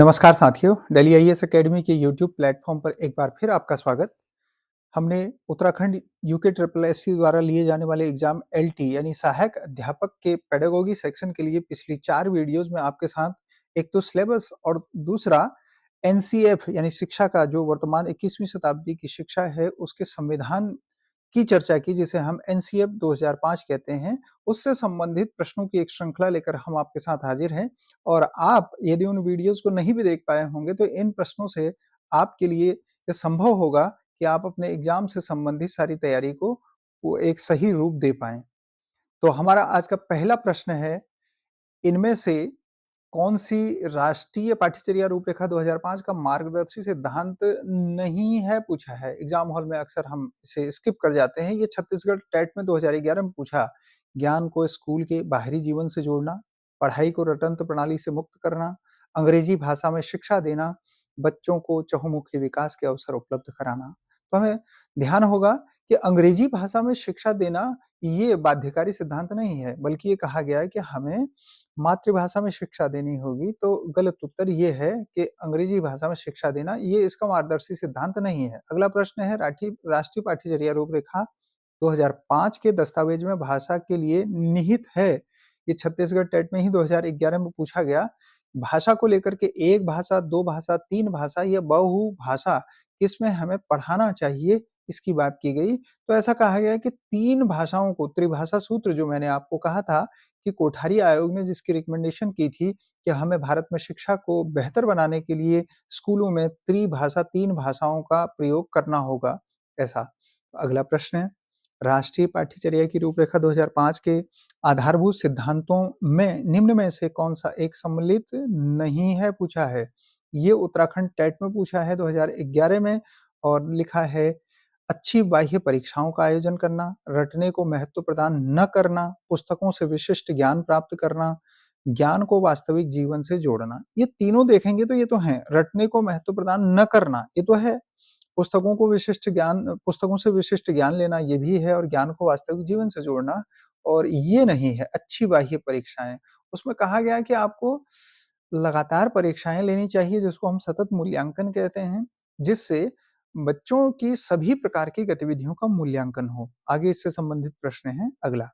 नमस्कार साथियों, Delhi IAS academy के यूट्यूब प्लेटफ़ॉर्म पर एक बार फिर आपका स्वागत। हमने उत्तराखंड यूके ट्रिपल एससी द्वारा लिए जाने वाले एग्ज़ाम एलटी यानी सहायक अध्यापक के पेडागोगी सेक्शन के लिए पिछली 4 वीडियोज़ में आपके साथ एक तो सिलेबस और दूसरा एनसीएफ यानी शिक्षा का जो वर्तमान 21वीं शताब्दी की शिक्षा है, उसके संविधान की चर्चा की जिसे हम एनसीएफ 2005 कहते हैं, उससे संबंधित प्रश्नों की एक श्रृंखला लेकर हम आपके साथ हाजिर हैं और आप यदि उन वीडियोज़ को नहीं भी देख पाए होंगे तो इन प्रश्नों से आपके लिए ये संभव होगा कि आप अपने एग्ज़ाम से संबंधित सारी तैयारी को वो एक सही रूप दे पाएँ। तो हमारा आज का पहला प्रश्न है, इनमें से कौन-सी राष्ट्रीय पाठ्यचर्या रूपरेखा 2005 का मार्गदर्शी सिद्धांत नहीं है पूछा है। एग्ज़ाम हॉल में अक्सर हम इसे स्किप कर जाते हैं। ये छत्तीसगढ़ टेट में 2011 में पूछा। ज्ञान को स्कूल के बाहरी जीवन से जोड़ना, पढ़ाई को रटंत्र प्रणाली से मुक्त करना, अंग्रेजी भाषा में शिक्षा देना, बच्चों को चहुमुखी विकास के अवसर उपलब्ध कराना। तो हमें ध्यान होगा कि अंग्रेजी भाषा में शिक्षा देना ये बाध्यकारी सिद्धांत नहीं है, बल्कि ये कहा गया है कि हमें मातृभाषा में शिक्षा देनी होगी, तो गलत उत्तर ये है कि अंग्रेजी भाषा में शिक्षा देना, ये इसका मार्गदर्शी सिद्धांत नहीं है। अगला प्रश्न है राष्ट्रीय पाठ्यचर्या रूपरेखा 2005 के दस्तावेज में भाषा के लिए निहित है। ये छत्तीसगढ़ टेट में ही 2011 में पूछा गया। भाषा को लेकर के एक भाषा, 2 भाषा, 3 भाषा या बहुभाषा किसमें हमें पढ़ाना चाहिए, इसकी बात की गई। तो ऐसा कहा गया है कि 3 भाषाओं को त्रिभाषा सूत्र जो मैंने आपको कहा था कि कोठारी आयोग ने जिसकी रिकमेंडेशन की थी कि हमें भारत में शिक्षा को बेहतर बनाने के लिए स्कूलों में त्रिभाषा 3 भाषाओं का प्रयोग करना होगा, ऐसा। अगला प्रश्न है, राष्ट्रीय पाठ्यचर्या की रूपरेखा 2005 के आधारभूत सिद्धांतों में निम्न में से कौन-सा एक सम्मिलित नहीं है पूछा है। ये उत्तराखंड टेट में पूछा है 2011 में और लिखा है अच्छी बाह्य परीक्षाओं का आयोजन करना, रटने को महत्व प्रदान न करना, पुस्तकों से विशिष्ट ज्ञान प्राप्त करना, ज्ञान को वास्तविक जीवन से जोड़ना। ये तीनों देखेंगे तो ये तो हैं, रटने को महत्व प्रदान न करना, ये तो है। पुस्तकों से विशिष्ट ज्ञान लेना ये भी है और ज्ञान को वास्तविक जीवन से जोड़ना और ये नहीं है अच्छी बाह्य परीक्षाएँ। उसमें कहा गया है कि आपको लगातार परीक्षाएँ लेनी चाहिए जिसको हम सतत मूल्यांकन कहते हैं, जिससे बच्चों की सभी प्रकार की गतिविधियों का मूल्यांकन हो। आगे इससे संबंधित प्रश्न है अगला।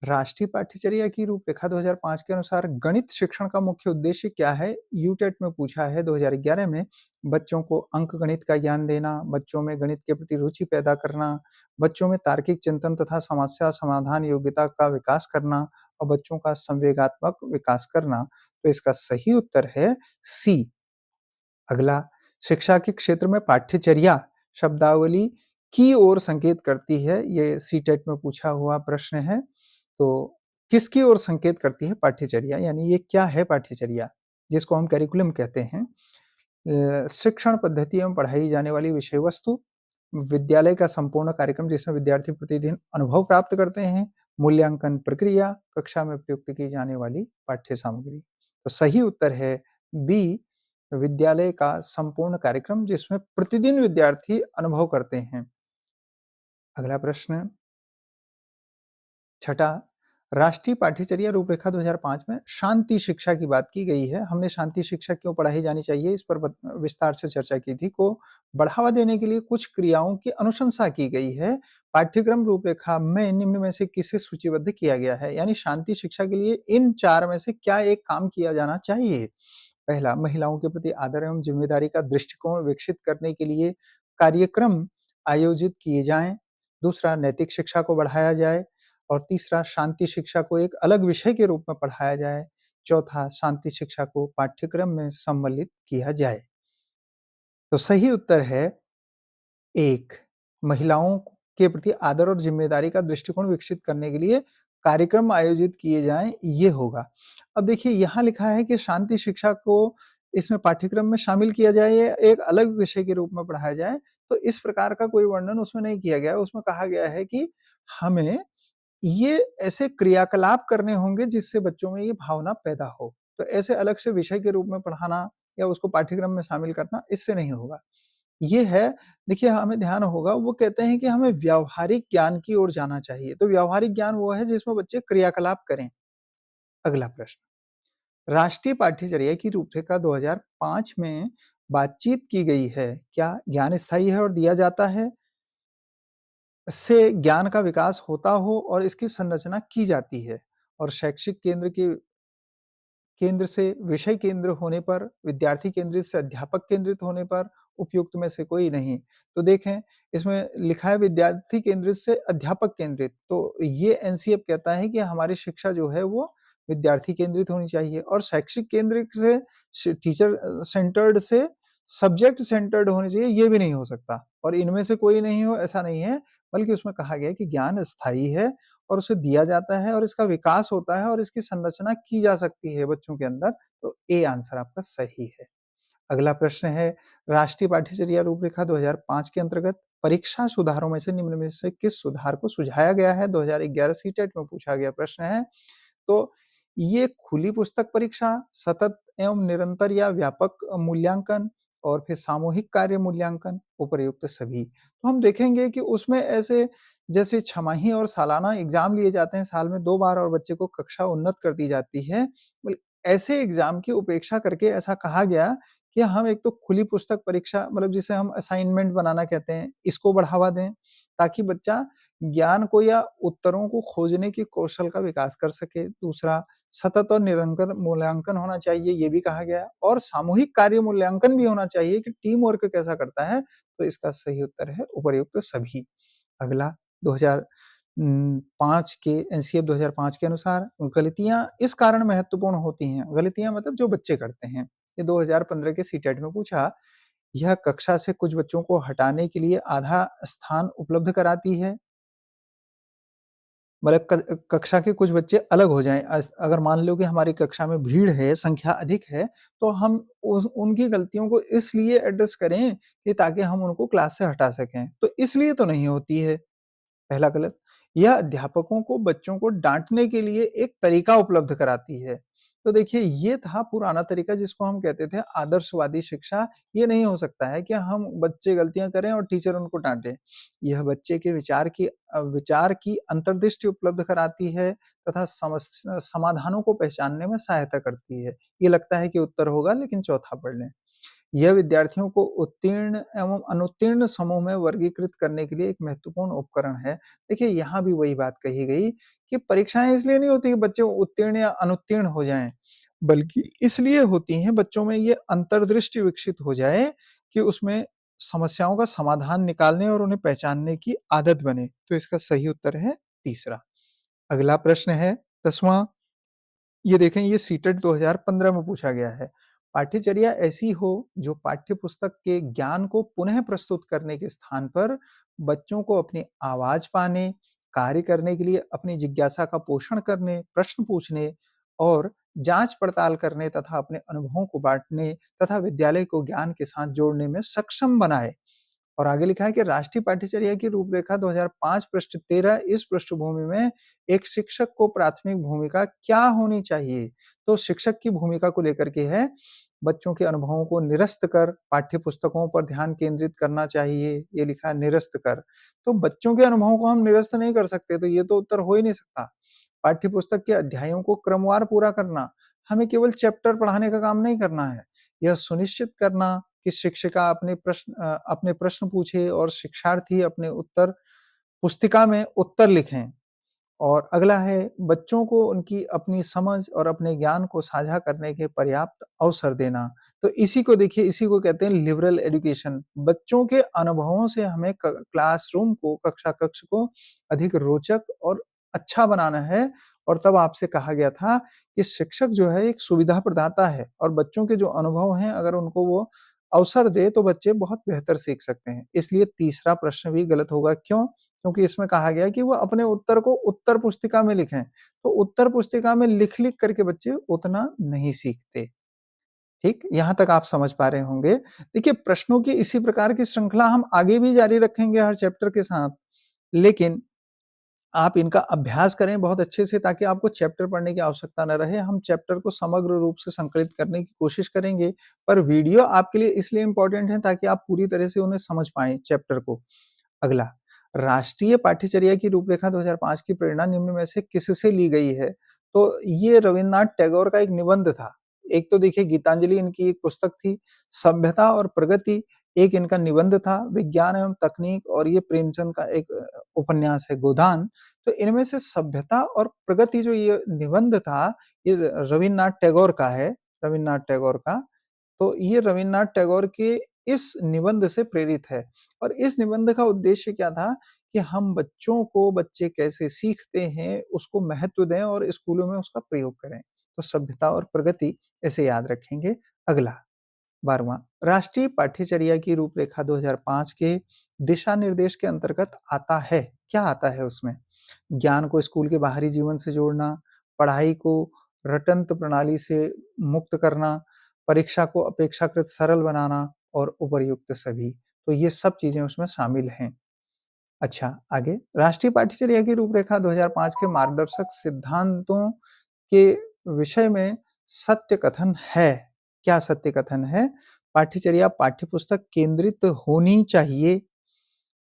राष्ट्रीय पाठ्यचर्या की रूपरेखा 2005 के अनुसार गणित शिक्षण का मुख्य उद्देश्य क्या है? यूटेट में पूछा है 2011 में। बच्चों को अंकगणित का ज्ञान देना, बच्चों में गणित के प्रति रुचि पैदा करना, बच्चों में तार्किक चिंतन तथा समस्या समाधान योग्यता का विकास करना और बच्चों का संवेगात्मक विकास करना। तो इसका सही उत्तर है सी। अगला, शिक्षा के क्षेत्र में पाठ्यचर्या शब्दावली की ओर संकेत करती है। ये सीटेट में पूछा हुआ प्रश्न है। तो किसकी ओर संकेत करती है पाठ्यचर्या? यानी ये क्या है पाठ्यचर्या? जिसको हम करिकुलम कहते हैं। शिक्षण पद्धति में पढ़ाई जाने वाली विषय वस्तु, विद्यालय का संपूर्ण कार्यक्रम जिसमें विद्यार्थी प्रतिदिन अनुभव प्राप्त करते हैं, मूल्यांकन प्रक्रिया, कक्षा में प्रयुक्त की जाने वाली पाठ्य सामग्री। तो सही उत्तर है बी, विद्यालय का संपूर्ण कार्यक्रम जिसमें प्रतिदिन विद्यार्थी अनुभव करते हैं। अगला प्रश्न, छठा, राष्ट्रीय पाठ्यचर्या रूपरेखा 2005 में शांति शिक्षा की बात की गई है। हमने शांति शिक्षा क्यों पढ़ाई जानी चाहिए इस पर विस्तार से चर्चा की थी। को बढ़ावा देने के लिए कुछ क्रियाओं की अनुशंसा की गई है। पाठ्यक्रम रूपरेखा में निम्न में से किसे सूचीबद्ध किया गया है? यानी शांति शिक्षा के लिए इन 4 में से क्या एक काम किया जाना चाहिए? पहला, महिलाओं के प्रति आदर एवं जिम्मेदारी का दृष्टिकोण विकसित करने के लिए कार्यक्रम आयोजित किए जाएँ। दूसरा, नैतिक शिक्षा को बढ़ाया जाए और तीसरा, शांति शिक्षा को एक अलग विषय के रूप में पढ़ाया जाए। चौथा, शांति शिक्षा को पाठ्यक्रम में सम्मिलित किया जाए। तो सही उत्तर है 1, महिलाओं के प्रति आदर और जिम्मेदारी का दृष्टिकोण विकसित करने के लिए कार्यक्रम आयोजित किए जाएँ, ये होगा। अब देखिए यहाँ लिखा है कि शांति शिक्षा को इसमें पाठ्यक्रम में शामिल किया जाए या एक अलग विषय के रूप में पढ़ाया जाए, तो इस प्रकार का कोई वर्णन उसमें नहीं किया गया है। उसमें कहा गया है कि हमें ये ऐसे क्रियाकलाप करने होंगे जिससे बच्चों में ये भावना पैदा हो। तो ऐसे अलग से विषय के रूप में पढ़ाना या उसको पाठ्यक्रम में शामिल करना, इससे नहीं होगा। ये है, देखिए हमें ध्यान होगा, वो कहते हैं कि हमें व्यावहारिक ज्ञान की ओर जाना चाहिए। तो व्यावहारिक ज्ञान वो है जिसमें बच्चे क्रियाकलाप करें। अगला प्रश्न, राष्ट्रीय पाठ्यचर्या की रूपरेखा 2005 में बातचीत की गई है। क्या ज्ञान स्थायी है और दिया जाता है? से ज्ञान का विकास होता हो और इसकी संरचना की जाती है और शैक्षिक केंद्र से विषय केंद्र होने पर, विद्यार्थी केंद्रित से अध्यापक केंद्रित होने पर, उपयुक्त में से कोई नहीं। तो देखें, इसमें लिखा है विद्यार्थी केंद्रित से अध्यापक केंद्रित, तो ये एनसीईएफ कहता है कि हमारी शिक्षा जो है वो विद्यार्थी केंद्रित होनी चाहिए और शैक्षिक केंद्रित से टीचर सेंटर्ड से सब्जेक्ट सेंटर्ड होनी चाहिए, ये भी नहीं हो सकता और इनमें से कोई नहीं हो ऐसा नहीं है, बल्कि उसमें कहा गया है कि ज्ञान स्थायी है और उसे दिया जाता है और इसका विकास होता है और इसकी संरचना की जा सकती है बच्चों के अंदर, तो ए आंसर आपका सही है। अगला प्रश्न है, राष्ट्रीय पाठ्यचर्या रूपरेखा 2005 के अंतर्गत परीक्षा सुधारों में से निम्न में से किस सुधार को सुझाया गया है? 2011 सीटेट में पूछा गया प्रश्न है। तो ये खुली पुस्तक परीक्षा, सतत एवं निरंतर या व्यापक मूल्यांकन और फिर सामूहिक कार्य मूल्यांकन, उपर्युक्त सभी। तो हम देखेंगे कि उसमें ऐसे जैसे छमाही और सालाना एग्जाम लिए जाते हैं साल में 2 बार और बच्चे को कक्षा उन्नत कर दी जाती है। बल ऐसे एग्जाम की उपेक्षा करके ऐसा कहा गया कि हम एक तो खुली पुस्तक परीक्षा मतलब जिसे हम असाइनमेंट बनाना कहते हैं, इसको बढ़ावा दें, ताकि बच्चा ज्ञान को या उत्तरों को खोजने के कौशल का विकास कर सके। दूसरा, सतत और निरंतर मूल्यांकन होना चाहिए, ये भी कहा गया है और सामूहिक कार्य मूल्यांकन भी होना चाहिए कि टीम वर्क कैसा करता है, तो इसका सही उत्तर है उपर्युक्त सभी। अगला 2005 के एनसीईएफ 2005 के अनुसार गलतियाँ इस कारण महत्वपूर्ण होती हैं, गलतियाँ मतलब जो बच्चे करते हैं। ये 2015 के सीटेट में पूछा, यह कक्षा से कुछ बच्चों को हटाने के लिए आधा स्थान उपलब्ध कराती है। मतलब कक्षा के कुछ बच्चे अलग हो जाएँ। अगर मान लो कि हमारी कक्षा में भीड़ है, संख्या अधिक है, तो हम उस उनकी गलतियों को इसलिए एड्रेस करें कि ताकि हम उनको क्लास से हटा सकें। तो इसलिए तो नहीं होती है। पहला गलत, यह अध्यापकों को बच्चों को डाँटने के लिए एक तरीका उपलब्ध कराती है। तो देखिए ये था पुराना तरीका जिसको हम कहते थे आदर्शवादी शिक्षा, ये नहीं हो सकता है कि हम बच्चे गलतियाँ करें और टीचर उनको डाँटे। यह बच्चे के विचार की अंतर्दृष्टि उपलब्ध कराती है तथा समाधानों को पहचानने में सहायता करती है। ये लगता है कि उत्तर होगा लेकिन चौथा पढ़ लें। यह विद्यार्थियों को उत्तीर्ण एवं अनुत्तीर्ण समूह में वर्गीकृत करने के लिए एक महत्वपूर्ण उपकरण है। देखिए यहाँ भी वही बात कही गई कि परीक्षाएँ इसलिए नहीं होती कि बच्चे उत्तीर्ण या अनुत्तीर्ण हो जाएँ, बल्कि इसलिए होती हैं बच्चों में ये अंतर्दृष्टि विकसित हो जाए कि उसमें समस्याओं का समाधान निकालने और उन्हें पहचानने की आदत बने। तो इसका सही उत्तर है तीसरा। अगला प्रश्न है 10वां, ये देखें ये सीटेट 2015 में पूछा गया है। पाठ्यचर्या ऐसी हो जो पाठ्य पुस्तक के ज्ञान को पुनः प्रस्तुत करने के स्थान पर बच्चों को अपनी आवाज पाने, कार्य करने के लिए अपनी जिज्ञासा का पोषण करने, प्रश्न पूछने और जांच पड़ताल करने तथा अपने अनुभवों को बांटने तथा विद्यालय को ज्ञान के साथ जोड़ने में सक्षम बनाए। और आगे लिखा है कि राष्ट्रीय पाठ्यचर्या की रूपरेखा 2005 पृष्ठ 13 इस पृष्ठभूमि में एक शिक्षक को प्राथमिक भूमिका क्या होनी चाहिए? तो शिक्षक की भूमिका को लेकर के है, बच्चों के अनुभवों को निरस्त कर पाठ्य पुस्तकों पर ध्यान केंद्रित करना चाहिए, ये लिखा है निरस्त कर। तो बच्चों के अनुभवों को हम निरस्त नहीं कर सकते, तो ये तो उत्तर हो ही नहीं सकता। पाठ्य पुस्तक के अध्यायों को क्रमवार पूरा करना, हमें केवल चैप्टर पढ़ाने का काम नहीं करना है। यह सुनिश्चित करना कि शिक्षिका अपने प्रश्न पूछे और शिक्षार्थी अपने उत्तर पुस्तिका में उत्तर लिखें। और अगला है बच्चों को उनकी अपनी समझ और अपने ज्ञान को साझा करने के पर्याप्त अवसर देना। तो इसी को देखिए, इसी को कहते हैं लिबरल एजुकेशन। बच्चों के अनुभवों से हमें क्लासरूम को, कक्षा कक्ष को अधिक रोचक और अच्छा बनाना है। और तब आपसे कहा गया था कि शिक्षक जो है एक सुविधा प्रदाता है और बच्चों के जो अनुभव हैं अगर उनको वो अवसर दे तो बच्चे बहुत बेहतर सीख सकते हैं। इसलिए तीसरा प्रश्न भी गलत होगा। क्यों? क्योंकि इसमें कहा गया है कि वो अपने उत्तर को उत्तर पुस्तिका में लिखें। तो उत्तर पुस्तिका में लिख-लिख करके बच्चे उतना नहीं सीखते। ठीक? यहाँ तक आप समझ पा रहे होंगे। देखिए प्रश्नों की इसी प्रकार की श्रृंखला हम आगे भी जारी रखेंगे हर चैप्टर के साथ। लेकिन आप इनका अभ्यास करें बहुत अच्छे से ताकि आपको चैप्टर पढ़ने की आवश्यकता न रहे। हम चैप्टर को समग्र रूप से संकलित करने की कोशिश करेंगे, पर वीडियो आपके लिए इसलिए इम्पोर्टेंट है ताकि आप पूरी तरह से उन्हें समझ पाएँ चैप्टर को। अगला, राष्ट्रीय पाठ्यचर्या की रूपरेखा 2005 की प्रेरणा निम्न में से किससे ली गई है? तो ये रवीन्द्रनाथ टैगोर का एक निबंध था। एक तो देखिए गीतांजलि इनकी एक पुस्तक थी, सभ्यता और प्रगति एक इनका निबंध था, विज्ञान एवं तकनीक और ये प्रेमचंद का एक उपन्यास है गोदान। तो इनमें से सभ्यता और प्रगति जो ये निबंध था, ये रवीन्द्रनाथ टैगोर का है, रवीन्द्रनाथ टैगोर का। तो ये रवीन्द्रनाथ टैगोर के इस निबंध से प्रेरित है और इस निबंध का उद्देश्य क्या था कि हम बच्चों को बच्चे कैसे सीखते हैं उसको महत्व दें और स्कूलों में उसका प्रयोग करें। तो सभ्यता और प्रगति ऐसे याद रखेंगे। अगला 12वां राष्ट्रीय पाठ्यचर्या की रूपरेखा 2005 के दिशा निर्देश के अंतर्गत आता है। क्या आता है उसमें? ज्ञान को स्कूल के बाहरी जीवन से जोड़ना, पढ़ाई को रटंत प्रणाली से मुक्त करना, परीक्षा को अपेक्षाकृत सरल बनाना और उपर्युक्त सभी। तो ये सब चीजें उसमें शामिल हैं। अच्छा, आगे राष्ट्रीय पाठ्यचर्या की रूपरेखा 2005 के मार्गदर्शक सिद्धांतों के विषय में सत्य कथन है। क्या सत्य कथन है? पाठ्यचर्या पाठ्यपुस्तक केंद्रित होनी चाहिए।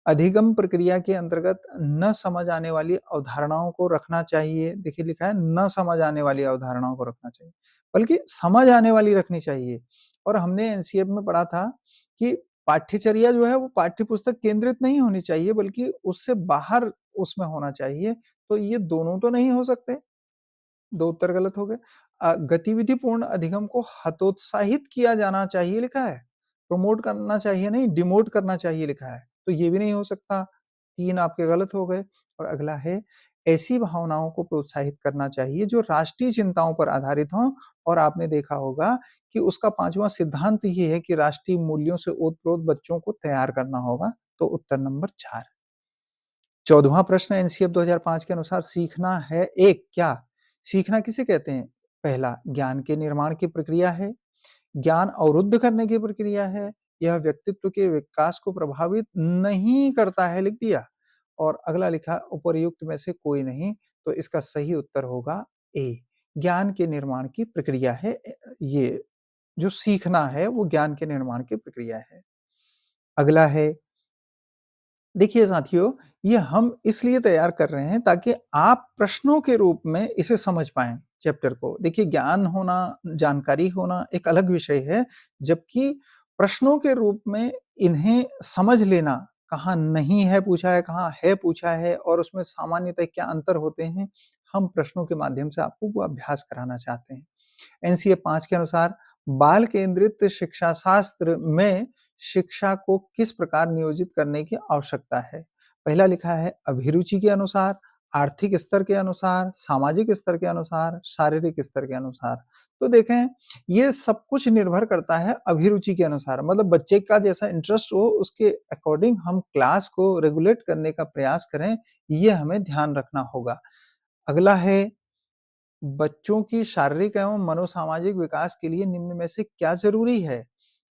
अधिगम प्रक्रिया के अंतर्गत न समझ आने वाली अवधारणाओं को रखना चाहिए। देखिए लिखा है न समझ आने वाली अवधारणाओं को रखना चाहिए, बल्कि समझ आने वाली रखनी चाहिए। और हमने एनसीईआरटी में पढ़ा था कि पाठ्यचर्या जो है वो पाठ्यपुस्तक केंद्रित नहीं होनी चाहिए, बल्कि उससे बाहर उसमें होना चाहिए। तो ये दोनों तो नहीं हो सकते, दो उत्तर गलत हो गए। गतिविधिपूर्ण अधिगम को हतोत्साहित किया जाना चाहिए लिखा है, प्रमोट करना चाहिए नहीं, डिमोट करना चाहिए लिखा है। तो ये भी नहीं हो सकता, 3 आपके गलत हो गए। और अगला है ऐसी भावनाओं को प्रोत्साहित करना चाहिए जो राष्ट्रीय चिंताओं पर आधारित हों। और आपने देखा होगा कि उसका 5वां सिद्धांत ये है कि राष्ट्रीय मूल्यों से ओतप्रोत बच्चों को तैयार करना होगा। तो उत्तर नंबर 4। 14वां प्रश्न एनसीईआरटी 2005 के अनुसार सीखना है एक क्या? सीखना किसे कहते हैं? पहला, ज्ञान के निर्माण की प्रक्रिया है, ज्ञान अवरुद्ध करने की प्रक्रिया है, यह व्यक्तित्व के विकास को प्रभावित नहीं करता है, लिख दिया। और अगला लिखा उपर्युक्त में से कोई नहीं। तो इसका सही उत्तर होगा ए, ज्ञान के निर्माण की प्रक्रिया है। ये जो सीखना है वो ज्ञान के निर्माण की प्रक्रिया है। अगला है, देखिए साथियों, ये हम इसलिए तैयार कर रहे हैं ताकि आप प्रश्नों के रूप में इसे समझ पाएं चैप्टर को। देखिए ज्ञान होना, जानकारी होना एक अलग विषय है, जबकि प्रश्नों के रूप में इन्हें समझ लेना, कहाँ नहीं है पूछा है, कहाँ है पूछा है और उसमें सामान्यतः क्या अंतर होते हैं, हम प्रश्नों के माध्यम से आपको वो अभ्यास कराना चाहते हैं। एनसीए 5 के अनुसार बाल केंद्रित शिक्षा शास्त्र में शिक्षा को किस प्रकार नियोजित करने की आवश्यकता है? पहला लिखा है अभिरुचि के अनुसार, आर्थिक स्तर के अनुसार, सामाजिक स्तर के अनुसार, शारीरिक स्तर के अनुसार। तो देखें, ये सब कुछ निर्भर करता है अभिरुचि के अनुसार, मतलब बच्चे का जैसा इंटरेस्ट हो उसके अकॉर्डिंग हम क्लास को रेगुलेट करने का प्रयास करें, ये हमें ध्यान रखना होगा। अगला है बच्चों की शारीरिक एवं मनोसामाजिक विकास के लिए निम्न में से क्या जरूरी है?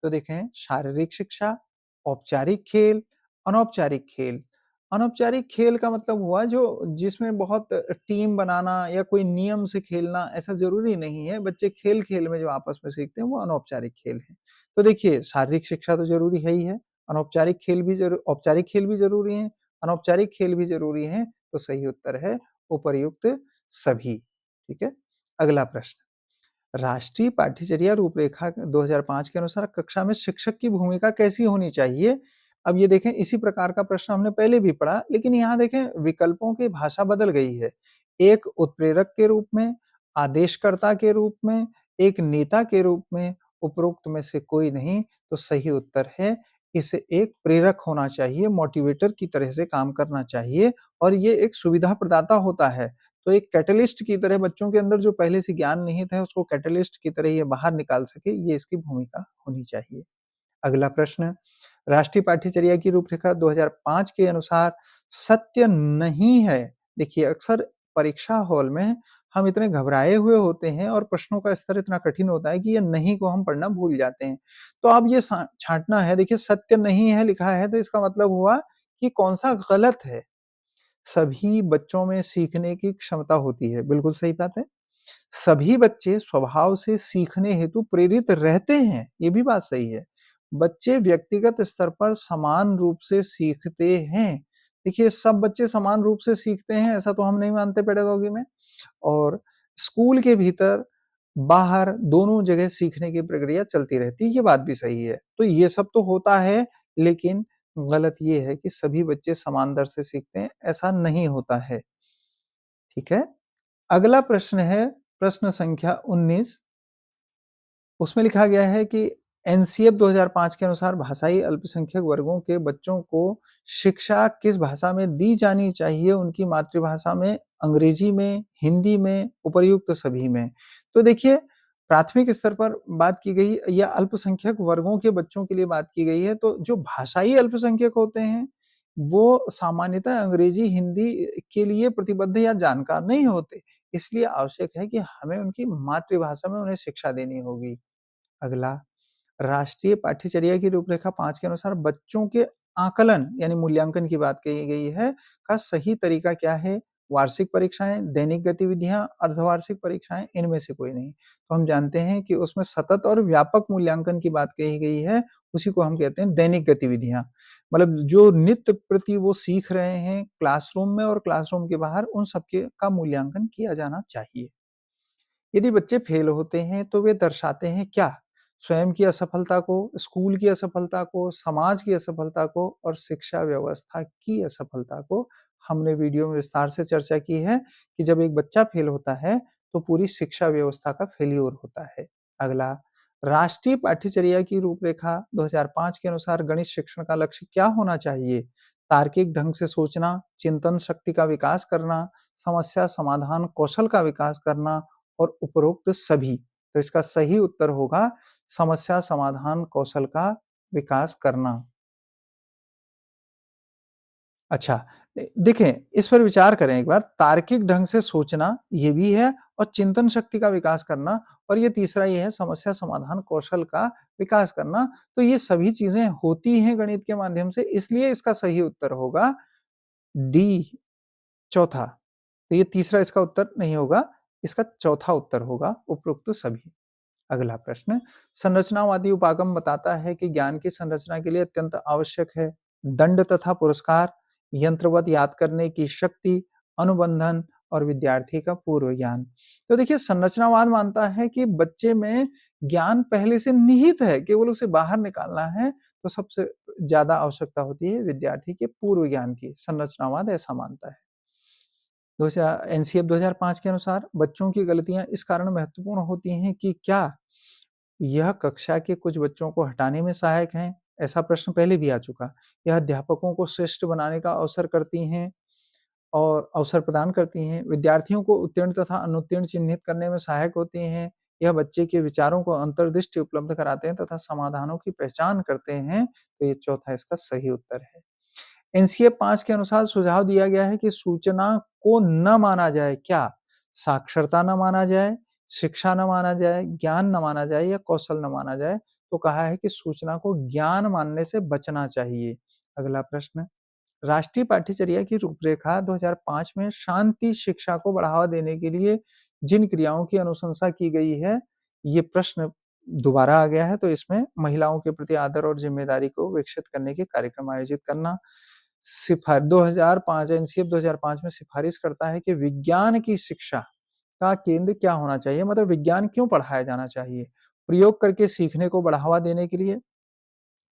तो देखें, शारीरिक शिक्षा, औपचारिक खेल, अनौपचारिक खेल। अनौपचारिक खेल का मतलब हुआ जो जिसमें बहुत टीम बनाना या कोई नियम से खेलना, ऐसा जरूरी नहीं है। बच्चे खेल खेल में जो आपस में सीखते हैं वो अनौपचारिक खेल है। तो देखिए शारीरिक शिक्षा तो जरूरी है ही है, अनौपचारिक खेल भी औपचारिक खेल भी जरूरी है, अनौपचारिक खेल भी जरूरी है। तो सही उत्तर है उपर्युक्त सभी। ठीक है। अगला प्रश्न, राष्ट्रीय पाठ्यचर्या रूपरेखा 2005 के अनुसार कक्षा में शिक्षक की भूमिका कैसी होनी चाहिए? अब ये देखें, इसी प्रकार का प्रश्न हमने पहले भी पढ़ा, लेकिन यहाँ देखें विकल्पों की भाषा बदल गई है। एक उत्प्रेरक के रूप में, आदेशकर्ता के रूप में, एक नेता के रूप में, उपरोक्त में से कोई नहीं। तो सही उत्तर है इसे एक प्रेरक होना चाहिए, मोटिवेटर की तरह से काम करना चाहिए और ये एक सुविधा प्रदाता होता है। तो एक कैटलिस्ट की तरह बच्चों के अंदर जो पहले से ज्ञान निहित है उसको कैटलिस्ट की तरह ये बाहर निकाल सके, ये इसकी भूमिका होनी चाहिए। अगला प्रश्न, राष्ट्रीय पाठ्यचर्या की रूपरेखा 2005 के अनुसार सत्य नहीं है। देखिए अक्सर परीक्षा हॉल में हम इतने घबराए हुए होते हैं और प्रश्नों का स्तर इतना कठिन होता है कि ये नहीं को हम पढ़ना भूल जाते हैं। तो अब ये छांटना है। देखिए सत्य नहीं है लिखा है तो इसका मतलब हुआ कि कौन सा गलत है। सभी बच्चों में सीखने की क्षमता होती है, बिल्कुल सही बात है। सभी बच्चे स्वभाव से सीखने हेतु प्रेरित रहते हैं, ये भी बात सही है। बच्चे व्यक्तिगत स्तर पर समान रूप से सीखते हैं। देखिए सब बच्चे समान रूप से सीखते हैं ऐसा तो हम नहीं मानते पेडागॉजी में। और स्कूल के भीतर, बाहर दोनों जगह सीखने की प्रक्रिया चलती रहती है, ये बात भी सही है। तो ये सब तो होता है, लेकिन गलत ये है कि सभी बच्चे समान दर से सीखते हैं, ऐसा नहीं होता है। ठीक है? अगला प्रश्न है प्रश्न संख्या 19। उसमें लिखा गया है कि एनसीएफ 2005 के अनुसार भाषाई अल्पसंख्यक वर्गों के बच्चों को शिक्षा किस भाषा में दी जानी चाहिए? उनकी मातृभाषा में, अंग्रेजी में, हिंदी में, उपर्युक्त सभी में। तो देखिए, प्राथमिक स्तर पर बात की गई या अल्पसंख्यक वर्गों के बच्चों के लिए बात की गई है, तो जो भाषाई अल्पसंख्यक होते हैं, वो सामान्यतः अंग्रेजी, हिंदी के लिए प्रतिबद्ध या जानकार नहीं होते। इसलिए आवश्यक है कि हमें उनकी मातृभाषा में उन्हें शिक्षा देनी होगी। अगला, राष्ट्रीय पाठ्यचर्या की रूपरेखा 5 के अनुसार बच्चों के आकलन यानी मूल्यांकन की बात कही गई है, का सही तरीका क्या है? वार्षिक परीक्षाएँ, दैनिक गतिविधियाँ, अर्धवार्षिक परीक्षाएँ, इनमें से कोई नहीं। तो हम जानते हैं कि उसमें सतत और व्यापक मूल्यांकन की बात कही गई है, उसी को हम कहते हैं दैनिक गतिविधियाँ। मतलब जो नित्य प्रति वो सीख रहे हैं क्लासरूम में और क्लासरूम के बाहर, उन सबके का मूल्यांकन किया जाना चाहिए। यदि बच्चे फेल होते हैं तो वे दर्शाते हैं क्या? स्वयं की असफलता को, स्कूल की असफलता को, समाज की असफलता को और शिक्षा व्यवस्था की असफलता को। हमने वीडियो में विस्तार से चर्चा की है कि जब एक बच्चा फेल होता है तो पूरी शिक्षा व्यवस्था का फेल्योर होता है। अगला, राष्ट्रीय पाठ्यचर्या की रूपरेखा 2005 के अनुसार गणित शिक्षण का लक्ष्य क्या होना चाहिए? तार्किक ढंग से सोचना, चिंतन शक्ति का विकास करना, समस्या समाधान कौशल का विकास करना और उपरोक्त सभी। तो इसका सही उत्तर होगा समस्या समाधान कौशल का विकास करना। अच्छा, देखें, इस पर विचार करें एक बार। तार्किक ढंग से सोचना ये भी है और चिंतन शक्ति का विकास करना, और ये तीसरा ये है समस्या समाधान कौशल का विकास करना। तो ये सभी चीजें होती हैं गणित के माध्यम से, इसलिए इसका सही उत्तर होगा डी, चौथा। तो ये तीसरा इसका उत्तर नहीं होगा, इसका चौथा उत्तर होगा उपरोक्त सभी। अगला प्रश्न, संरचनावादी उपागम बताता है कि ज्ञान की संरचना के लिए अत्यंत आवश्यक है दंड तथा पुरस्कार, यंत्रवत याद करने की शक्ति, अनुबंधन और विद्यार्थी का पूर्व ज्ञान। तो देखिए, संरचनावाद मानता है कि बच्चे में ज्ञान पहले से निहित है, केवल उसे बाहर निकालना है। तो सबसे ज्यादा आवश्यकता होती है विद्यार्थी के पूर्व ज्ञान की। संरचनावाद ऐसा मानता है। एनसीएफ 2005 के अनुसार बच्चों की गलतियां इस कारण महत्वपूर्ण होती हैं कि क्या यह कक्षा के कुछ बच्चों को हटाने में सहायक हैं? ऐसा प्रश्न पहले भी आ चुका। यह अध्यापकों को श्रेष्ठ बनाने का अवसर करती हैं और अवसर प्रदान करती हैं। विद्यार्थियों को उत्तीर्ण तथा अनुत्तीर्ण चिन्हित करने में सहायक होती हैं। यह बच्चे के विचारों को अंतर्दृष्टि उपलब्ध कराते हैं तथा समाधानों की पहचान करते हैं। तो ये चौथा इसका सही उत्तर है। एनसीएफ 5 के अनुसार सुझाव दिया गया है कि सूचना को न माना जाए क्या? साक्षरता न माना जाए, शिक्षा न माना जाए, ज्ञान न माना जाए या कौशल न माना जाए। तो कहा है कि सूचना को ज्ञान मानने से बचना चाहिए। अगला प्रश्न, राष्ट्रीय पाठ्यचर्या की रूपरेखा 2005 में शांति शिक्षा को बढ़ावा देने के लिए जिन क्रियाओं की अनुशंसा की गई है, ये प्रश्न दोबारा आ गया है। तो इसमें महिलाओं के प्रति आदर और जिम्मेदारी को विकसित करने के कार्यक्रम आयोजित करना। 2005 एनसीएफ 2005 में सिफारिश करता है कि विज्ञान की शिक्षा का केंद्र क्या होना चाहिए, मतलब विज्ञान क्यों पढ़ाया जाना चाहिए? प्रयोग करके सीखने को बढ़ावा देने के लिए,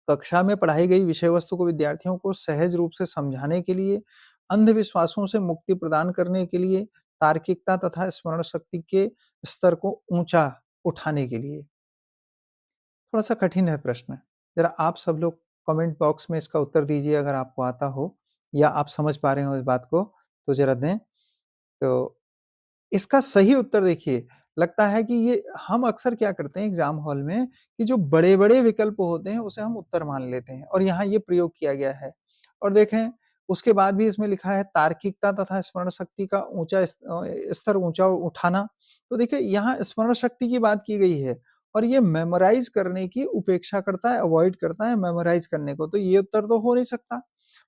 कक्षा में पढ़ाई गई विषय वस्तु को विद्यार्थियों को सहज रूप से समझाने के लिए, अंधविश्वासों से मुक्ति प्रदान करने के लिए, तार्किकता तथा स्मरण शक्ति के स्तर को ऊंचा उठाने के लिए। थोड़ा सा कठिन है प्रश्न, जरा आप सब लोग कमेंट बॉक्स में इसका उत्तर दीजिए अगर आपको आता हो या आप समझ पा रहे हो इस बात को, तो जरा दें। तो इसका सही उत्तर देखिए, लगता है कि ये हम अक्सर क्या करते हैं एग्जाम हॉल में कि जो बड़े-बड़े विकल्प होते हैं उसे हम उत्तर मान लेते हैं, और यहाँ ये प्रयोग किया गया है। और देखें, उसके बाद भी इसमें लिखा है तार्किकता तथा स्मरण शक्ति का स्तर ऊंचा उठाना। तो देखिए, यहाँ स्मरण शक्ति की बात की गई है और ये मेमोराइज करने की उपेक्षा करता है, अवॉइड करता है मेमोराइज करने को, तो ये उत्तर तो हो नहीं सकता।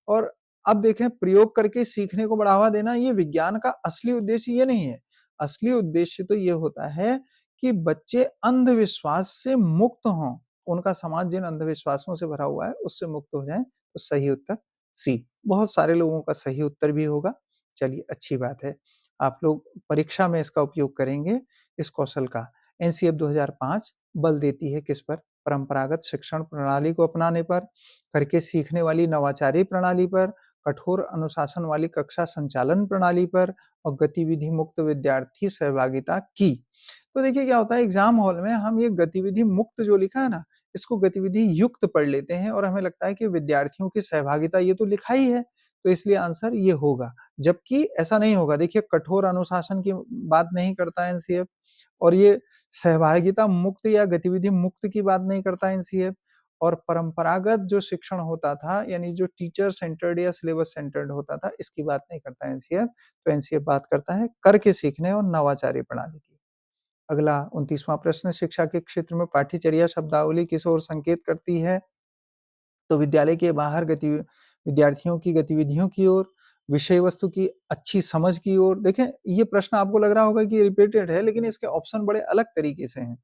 और अब देखें, प्रयोग करके सीखने को बढ़ावा देना, ये विज्ञान का असली उद्देश्य ये नहीं है। असली उद्देश्य तो ये होता है कि बच्चे अंधविश्वास से मुक्त हों, उनका समाज जिन अंधविश्वासों से भरा हुआ है उससे मुक्त हो जाए। तो सही उत्तर सी। बहुत सारे लोगों का सही उत्तर भी होगा। चलिए, अच्छी बात है। आप लोग परीक्षा में इसका उपयोग करेंगे इस कौशल का। एनसीएफ 2005 बल देती है किस पर? परंपरागत शिक्षण प्रणाली को अपनाने पर, करके सीखने वाली नवाचारी प्रणाली पर, कठोर अनुशासन वाली कक्षा संचालन प्रणाली पर और गतिविधि मुक्त विद्यार्थी सहभागिता की। तो देखिए क्या होता है एग्जाम हॉल में हम ये गतिविधि मुक्त जो लिखा है ना, इसको गतिविधि युक्त पढ़ लेते हैं और हमें लगता है कि विद्यार्थियों की सहभागिता ये तो लिखा ही है, तो इसलिए आंसर ये होगा। जबकि ऐसा नहीं होगा। देखिए कठोर अनुशासन की बात नहीं करता एनसीएफ और ये सहभागिता मुक्त या गतिविधि मुक्त की बात नहीं करता एनसीएफ और परंपरागत जो शिक्षण होता था यानी जो टीचर सेंटर्ड या सिलेबस सेंटर्ड होता था इसकी बात नहीं करता एनसीएफ। तो एनसीएफ बात करता है करके सीखने और नवाचारी प्रणाली की। अगला 29वां प्रश्न, शिक्षा के क्षेत्र में पाठ्यचर्या शब्दावली किस ओर संकेत करती है? तो विद्यालय के बाहर विद्यार्थियों की गतिविधियों की ओर, विषय वस्तु की अच्छी समझ की ओर। देखें ये प्रश्न आपको लग रहा होगा कि रिपीटेड है, लेकिन इसके ऑप्शन बड़े अलग तरीके से हैं।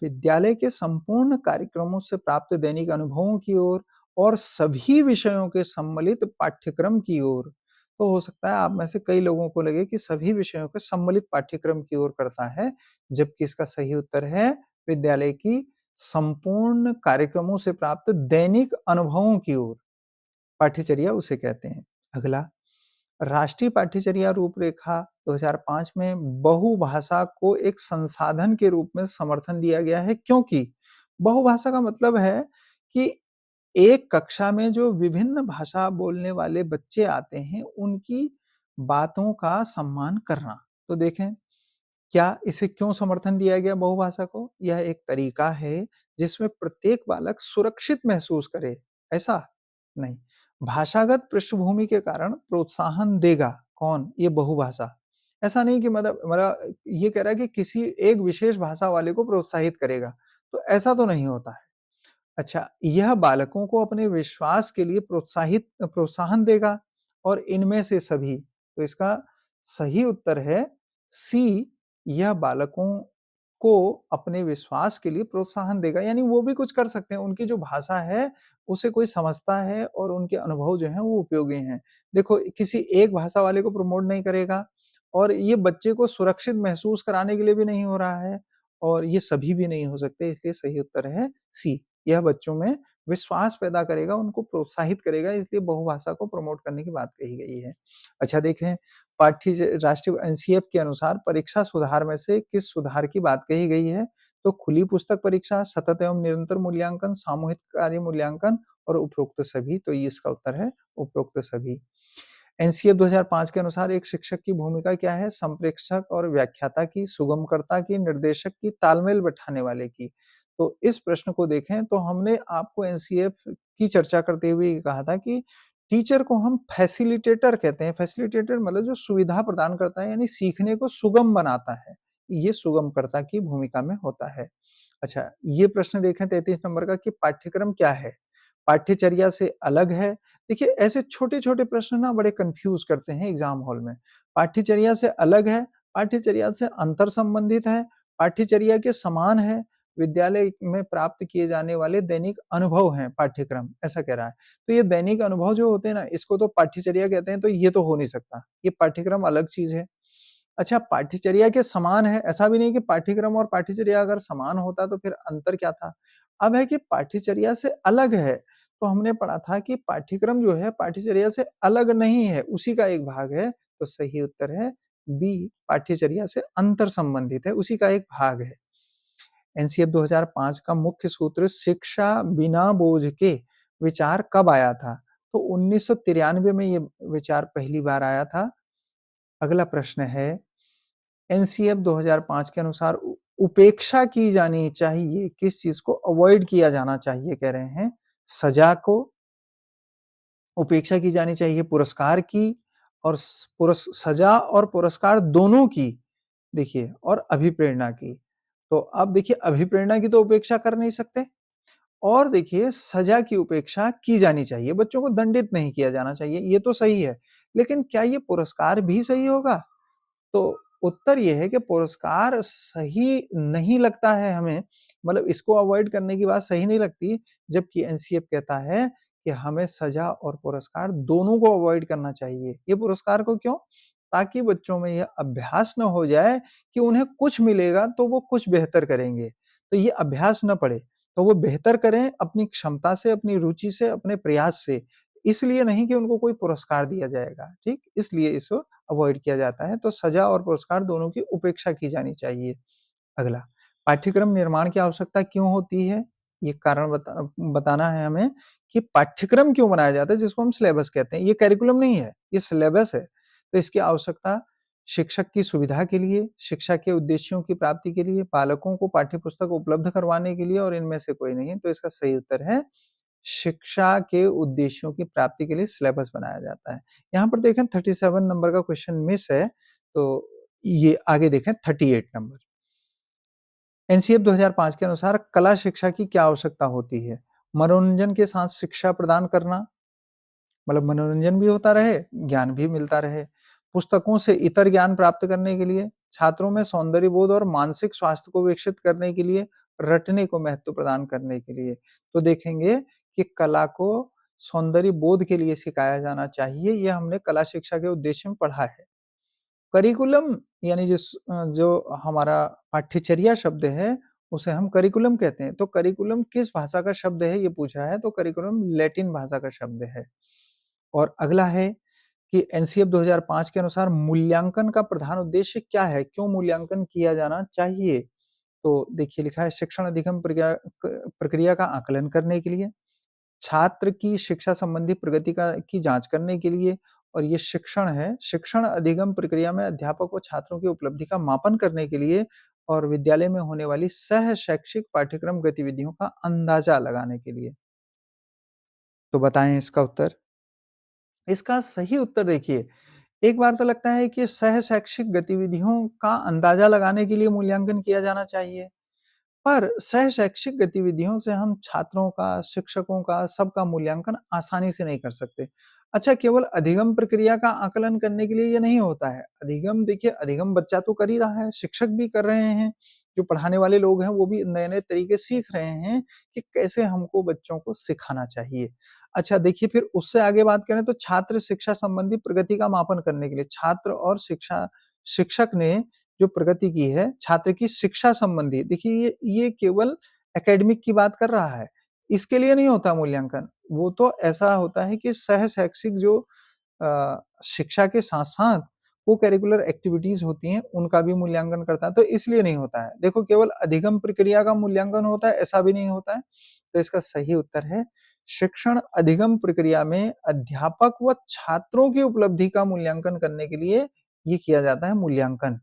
विद्यालय के संपूर्ण कार्यक्रमों से प्राप्त दैनिक अनुभवों की ओर और सभी विषयों के सम्मिलित पाठ्यक्रम की ओर। तो हो सकता है आप में से कई लोगों को लगे कि सभी विषयों के सम्मिलित पाठ्यक्रम की ओर करता है, जबकि इसका सही उत्तर है विद्यालय की संपूर्ण कार्यक्रमों से प्राप्त दैनिक अनुभवों की ओर। पाठ्यचर्या उसे कहते हैं। अगला, राष्ट्रीय पाठ्यचर्या रूपरेखा 2005 में बहुभाषा को एक संसाधन के रूप में समर्थन दिया गया है, क्योंकि बहुभाषा का मतलब है कि एक कक्षा में जो विभिन्न भाषा बोलने वाले बच्चे आते हैं, उनकी बातों का सम्मान करना। तो देखें क्या इसे क्यों समर्थन दिया गया बहुभाषा को? यह एक तरीका है जिसमें प्रत्येक बालक सुरक्षित महसूस करे, ऐसा नहीं। भाषागत पृष्ठभूमि के कारण प्रोत्साहन देगा कौन? ये बहुभाषा। ऐसा नहीं कि मतलब ये कह रहा है कि किसी एक विशेष भाषा वाले को प्रोत्साहित करेगा, तो ऐसा तो नहीं होता है। अच्छा, यह बालकों को अपने विश्वास के लिए प्रोत्साहन देगा और इनमें से सभी। तो इसका सही उत्तर है सी, यह बालकों को अपने विश्वास के लिए प्रोत्साहन देगा, यानी वो भी कुछ कर सकते हैं। उनकी जो भाषा है, उसे कोई समझता है और उनके अनुभव जो हैं वो उपयोगी हैं। देखो किसी एक भाषा वाले को प्रमोट नहीं करेगा और ये बच्चे को सुरक्षित महसूस कराने के लिए भी नहीं हो रहा है और ये सभी भी नहीं हो सकते, इसलिए सही उत्तर है सी। यह बच्चों में विश्वास पैदा करेगा, उनको प्रोत्साहित करेगा, इसलिए बहुभाषा को प्रमोट करने की बात कही गई है। अच्छा देखें, राष्ट्रीय एनसीएफ के अनुसार परीक्षा सुधार में से किस सुधार की बात कही गई है? तो खुली पुस्तक परीक्षा, सतत एवं निरंतर मूल्यांकन, सामूहिक कार्य मूल्यांकन और उपरोक्त सभी। तो ये इसका उत्तर है उपरोक्त सभी। एनसीएफ 2005 के अनुसार एक शिक्षक की भूमिका क्या है? संप्रेषक और व्याख्याता की, सुगमकर्ता की, निर्देशक की, तालमेल बैठाने वाले की। तो इस प्रश्न को देखें तो हमने आपको एनसीएफ की चर्चा करते हुए ये कहा था कि टीचर को हम फैसिलिटेटर कहते हैं। फैसिलिटेटर मतलब जो सुविधा प्रदान करता है, यानी सीखने को सुगम बनाता है। ये सुगमकर्ता की भूमिका में होता है। अच्छा, ये प्रश्न देखें 33 नंबर का कि पाठ्यक्रम क्या है? पाठ्यचर्या से अलग है। देखिए ऐसे छोटे-छोटे प्रश्न ना बड़े कन्फ्यूज़ करते हैं एग्ज़ाम हॉल में। पाठ्यचर्या से अलग है, पाठ्यचर्या से अंतर संबंधित है, पाठ्यचर्या के समान है, विद्यालय में प्राप्त किए जाने वाले दैनिक अनुभव हैं पाठ्यक्रम, ऐसा कह रहा है। तो ये दैनिक अनुभव जो होते हैं ना, इसको तो पाठ्यचर्या कहते हैं, तो ये तो हो नहीं सकता। ये पाठ्यक्रम अलग चीज़ है। अच्छा, पाठ्यचर्या के समान है, ऐसा भी नहीं कि पाठ्यक्रम और पाठ्यचर्या अगर समान होता तो फिर अंतर क्या था? अब है कि पाठ्यचर्या से अलग है, तो हमने पढ़ा था कि पाठ्यक्रम जो है पाठ्यचर्या से अलग नहीं है, उसी का एक भाग है, तो सही उत्तर है बी, पाठ्यचर्या से अंतर संबंधित है, उसी का एक भाग है। एनसीएफ 2005 का मुख्य सूत्र शिक्षा बिना बोझ के विचार कब आया था? तो 1993 में ये विचार पहली बार आया था। अगला प्रश्न है एनसीएफ 2005 के अनुसार उपेक्षा की जानी चाहिए, किस चीज को अवॉइड किया जाना चाहिए कह रहे हैं? सजा को, उपेक्षा की जानी चाहिए पुरस्कार की और सजा और पुरस्कार दोनों की, देखिए, और अभिप्रेरणा की। तो अब देखिए अभिप्रेरणा की तो उपेक्षा कर नहीं सकते और देखिए सजा की उपेक्षा की जानी चाहिए, बच्चों को दंडित नहीं किया जाना चाहिए, ये तो सही है। लेकिन क्या ये पुरस्कार भी सही होगा? तो उत्तर ये है कि पुरस्कार सही नहीं लगता है हमें, मतलब इसको अवॉइड करने की बात सही नहीं लगती, जबकि एनसीएफ कहता है कि हमें सजा और पुरस्कार दोनों को अवॉइड करना चाहिए। ये पुरस्कार को क्यों? ताकि बच्चों में यह अभ्यास ना हो जाए कि उन्हें कुछ मिलेगा तो वो कुछ बेहतर करेंगे। तो ये अभ्यास ना पड़े, तो वो बेहतर करें अपनी क्षमता से, अपनी रुचि से, अपने प्रयास से। इसलिए नहीं कि उनको कोई पुरस्कार दिया जाएगा, ठीक? इसलिए इसको अवॉइड किया जाता है, तो सज़ा और पुरस्कार दोनों की उपेक्षा की जानी चाहिए। अगला, पाठ्यक्रम निर्माण की आवश्यकता क्यों होती है? ये कारण बताना है हमें कि पाठ्यक्रम क्यों बनाया जाता है, जिसको हम सिलेबस कहते हैं। ये करिकुलम नहीं है, ये सिलेबस है। तो इसकी आवश्यकता शिक्षक की सुविधा के लिए, शिक्षा के उद्देश्यों की प्राप्ति के लिए, पालकों को पाठ्यपुस्तक उपलब्ध करवाने के लिए और इनमें से कोई नहीं। तो इसका सही उत्तर है शिक्षा के उद्देश्यों की प्राप्ति के लिए सिलेबस बनाया जाता है। यहाँ पर देखें 37 नंबर का क्वेश्चन मिस है, तो ये आगे देखें 38 नंबर। एनसीएफ 2005 के अनुसार कला शिक्षा की क्या आवश्यकता होती है? मनोरंजन के साथ शिक्षा प्रदान करना, मतलब मनोरंजन भी होता रहे, ज्ञान भी मिलता रहे। पुस्तकों से इतर ज्ञान प्राप्त करने के लिए, छात्रों में सौंदर्य बोध और मानसिक स्वास्थ्य को विकसित करने के लिए, रटने को महत्व प्रदान करने के लिए। तो देखेंगे कि कला को सौंदर्य बोध के लिए सिखाया जाना चाहिए, ये हमने कला शिक्षा के उद्देश्य में पढ़ा है। करिकुलम यानी जो हमारा पाठ्यचर्या शब्द है, उसे हम करिकुलम कहते हैं। तो करिकुलम किस भाषा का शब्द है ये पूछा है, तो करिकुलम लैटिन भाषा का शब्द है। और अगला है कि एनसीएफ 2005 के अनुसार मूल्यांकन का प्रधान उद्देश्य क्या है? क्यों मूल्यांकन किया जाना चाहिए? तो देखिए लिखा है शिक्षण अधिगम प्रक्रिया का आकलन करने के लिए, छात्र की शिक्षा संबंधी प्रगति की जांच करने के लिए और ये शिक्षण है, शिक्षण अधिगम प्रक्रिया में अध्यापक व छात्रों की उपलब्धि का मापन करने के लिए और विद्यालय में होने वाली सह शैक्षिक पाठ्यक्रम गतिविधियों का अंदाजा लगाने के लिए। तो बताएं इसका उत्तर? इसका सही उत्तर देखिए, एक बार तो लगता है कि सह शैक्षिक गतिविधियों का अंदाजा लगाने के लिए मूल्यांकन किया जाना चाहिए। पर सह-शैक्षिक गतिविधियों से हम छात्रों का, शिक्षकों का, सबका मूल्यांकन आसानी से नहीं कर सकते। अच्छा, केवल अधिगम प्रक्रिया का आकलन करने के लिए ये नहीं होता है। अधिगम देखिए, अधिगम बच्चा तो कर ही रहा है, शिक्षक भी कर रहे हैं, जो पढ़ाने वाले लोग हैं वो भी नए-नए तरीके सीख रहे हैं कि कैसे हमको बच्चों को सिखाना चाहिए। अच्छा देखिए, फिर उससे आगे बात करें तो छात्र शिक्षा संबंधी प्रगति का मापन करने के लिए छात्र और शिक्षक ने जो प्रगति की है, छात्र की शिक्षा संबंधी देखिए ये केवल एकेडमिक की बात कर रहा है, इसके लिए नहीं होता मूल्यांकन। वो तो ऐसा होता है कि सह-शैक्षिक जो शिक्षा के साथ-साथ को-करिकुलर एक्टिविटीज़ होती हैं, उनका भी मूल्यांकन करता है, तो इसलिए नहीं होता है। देखो केवल अधिगम प्रक्रिया का मूल्यांकन होता है, ऐसा भी नहीं होता है। तो इसका सही उत्तर है, शिक्षण अधिगम प्रक्रिया में अध्यापक व छात्रों की उपलब्धि का मूल्यांकन करने के लिए ये किया जाता है मूल्यांकन।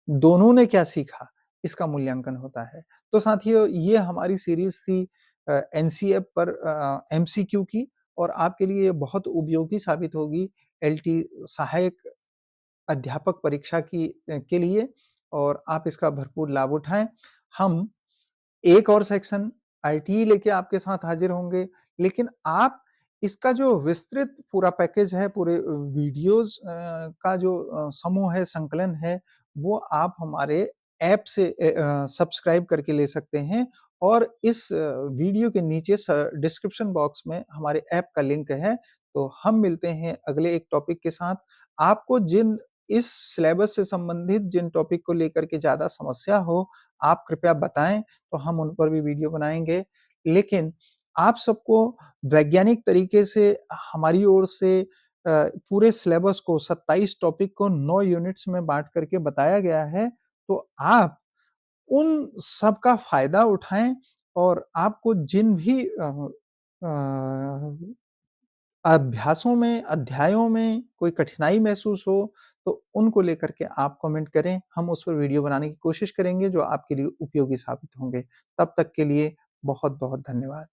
दोनों ने क्या सीखा, इसका मूल्यांकन होता है। तो साथियों ये हमारी सीरीज़ थी एनसीएफ पर एमसीक्यू की और आपके लिए ये बहुत उपयोगी साबित होगी एलटी सहायक अध्यापक परीक्षा के लिए और आप इसका भरपूर लाभ उठाएँ। हम एक और सेक्शन आईटी लेके आपके साथ हाज़िर होंगे, लेकिन आप इसका जो विस्तृत पूरा पैकेज है, पूरे वीडियोज़ का जो समूह है, संकलन है, वो आप हमारे ऐप से सब्सक्राइब करके ले सकते हैं और इस वीडियो के नीचे डिस्क्रिप्शन बॉक्स में हमारे ऐप का लिंक है। तो हम मिलते हैं अगले एक टॉपिक के साथ। आपको इस सिलेबस से संबंधित जिन टॉपिक को लेकर के ज़्यादा समस्या हो, आप कृपया बताएँ, तो हम उन पर भी वीडियो बनाएँगे। लेकिन आप सबको वैज्ञानिक तरीके से हमारी ओर से पूरे सिलेबस को 27 टॉपिक को 9 यूनिट्स में बाँट करके बताया गया है, तो आप उन सब का फ़ायदा उठाएँ और आपको जिन भी अ, अभ्यासों में, अध्यायों में कोई कठिनाई महसूस हो, तो उनको लेकर के आप कमेंट करें, हम उस पर वीडियो बनाने की कोशिश करेंगे जो आपके लिए उपयोगी साबित होंगे। तब तक के लिए बहुत-बहुत धन्यवाद।